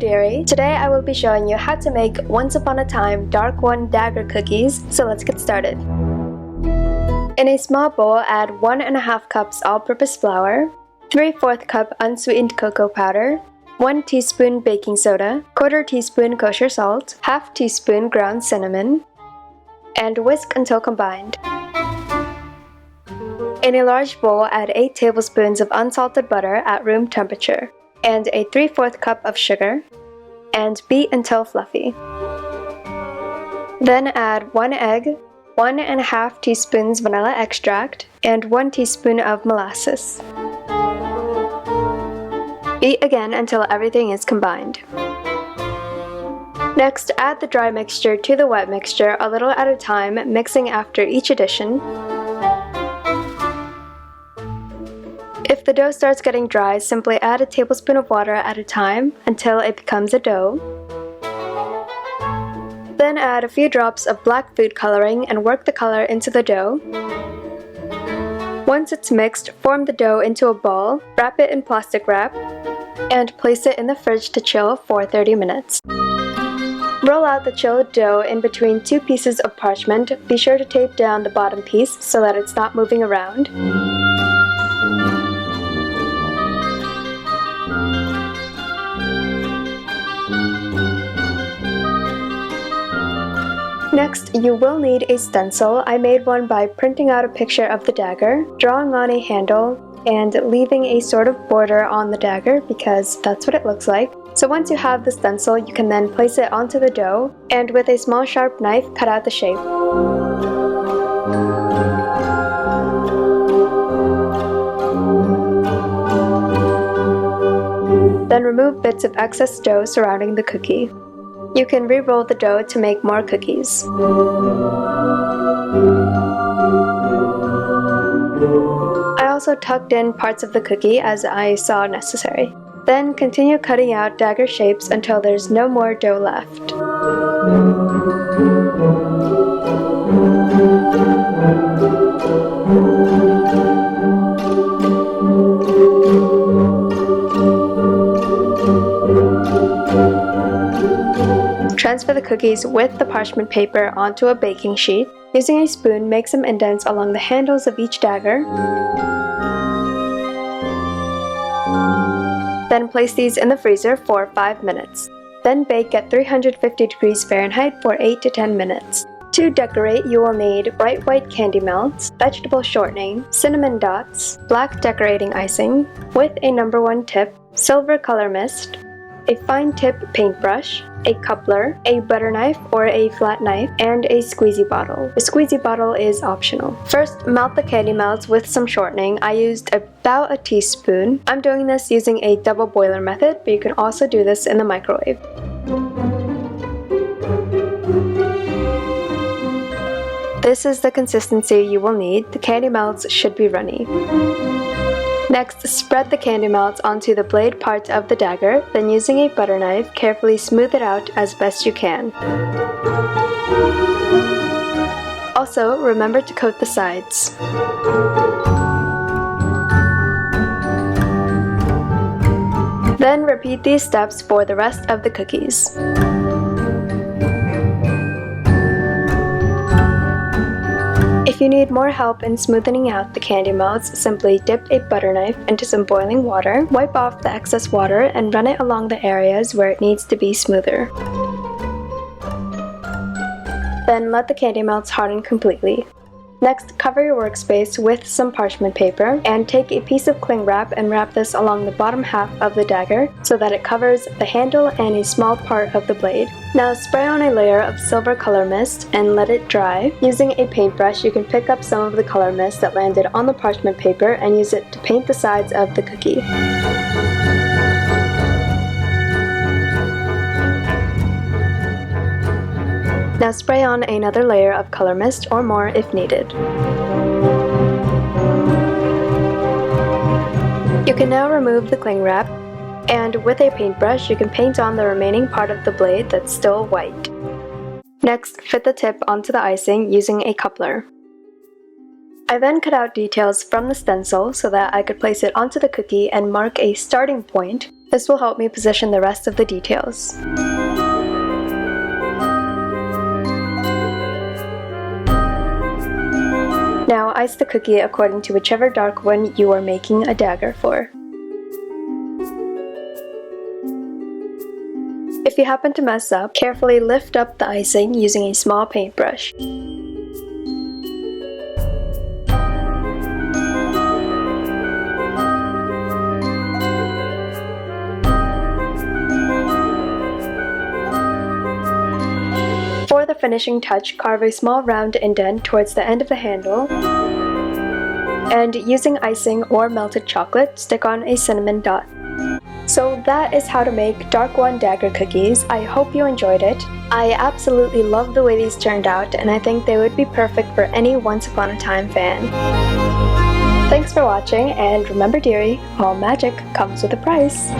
dearie! Today I will be showing you how to make Once Upon a Time Dark One Dagger cookies, so let's get started. In a small bowl, add 1½ cups all-purpose flour, 3/4 cup unsweetened cocoa powder, 1 teaspoon baking soda, 1/4 teaspoon kosher salt, 1/2 teaspoon ground cinnamon, and whisk until combined. In a large bowl, add 8 tablespoons of unsalted butter at room temperature, and a 3/4 cup of sugar, and beat until fluffy. Then add 1 egg, 1½ teaspoons vanilla extract, and 1 teaspoon of molasses. Beat again until everything is combined. Next, add the dry mixture to the wet mixture a little at a time, mixing after each addition. If the dough starts getting dry, simply add a tablespoon of water at a time until it becomes a dough. Then add a few drops of black food coloring and work the color into the dough. Once it's mixed, form the dough into a ball, wrap it in plastic wrap, and place it in the fridge to chill for 30 minutes. Roll out the chilled dough in between 2 pieces of parchment. Be sure to tape down the bottom piece so that it's not moving around. Next, you will need a stencil. I made one by printing out a picture of the dagger, drawing on a handle, and leaving a sort of border on the dagger because that's what it looks like. So once you have the stencil, you can then place it onto the dough, and with a small sharp knife, cut out the shape. Then remove bits of excess dough surrounding the cookie. You can re-roll the dough to make more cookies. I also tucked in parts of the cookie as I saw necessary. Then continue cutting out dagger shapes until there's no more dough left. Transfer the cookies with the parchment paper onto a baking sheet. Using a spoon, make some indents along the handles of each dagger. Then place these in the freezer for 5 minutes. Then bake at 350 degrees Fahrenheit for 8 to 10 minutes. To decorate, you will need bright white candy melts, vegetable shortening, cinnamon dots, black decorating icing, with a number 1 tip, silver color mist, a fine tip paintbrush, a coupler, a butter knife or a flat knife, and a squeezy bottle. The squeezy bottle is optional. First, melt the candy melts with some shortening. I used about a teaspoon. I'm doing this using a double boiler method, but you can also do this in the microwave. This is the consistency you will need. The candy melts should be runny. Next, spread the candy melts onto the blade part of the dagger, then using a butter knife, carefully smooth it out as best you can. Also, remember to coat the sides. Then repeat these steps for the rest of the cookies. If you need more help in smoothing out the candy melts, simply dip a butter knife into some boiling water, wipe off the excess water, and run it along the areas where it needs to be smoother. Then let the candy melts harden completely. Next, cover your workspace with some parchment paper, and take a piece of cling wrap and wrap this along the bottom half of the dagger so that it covers the handle and a small part of the blade. Now spray on a layer of silver color mist and let it dry. Using a paintbrush, you can pick up some of the color mist that landed on the parchment paper and use it to paint the sides of the cookie. Now spray on another layer of color mist or more if needed. You can now remove the cling wrap, and with a paintbrush you can paint on the remaining part of the blade that's still white. Next, fit the tip onto the icing using a coupler. I then cut out details from the stencil so that I could place it onto the cookie and mark a starting point This will help me position the rest of the details. Now ice the cookie according to whichever dark one you are making a dagger for. If you happen to mess up, carefully lift up the icing using a small paintbrush. For the finishing touch, carve a small round indent towards the end of the handle, and using icing or melted chocolate, stick on a cinnamon dot. So that is how to make Dark One Dagger cookies. I hope you enjoyed it. I absolutely love the way these turned out, and I think they would be perfect for any Once Upon a Time fan. Thanks for watching, and remember dearie, all magic comes with a price.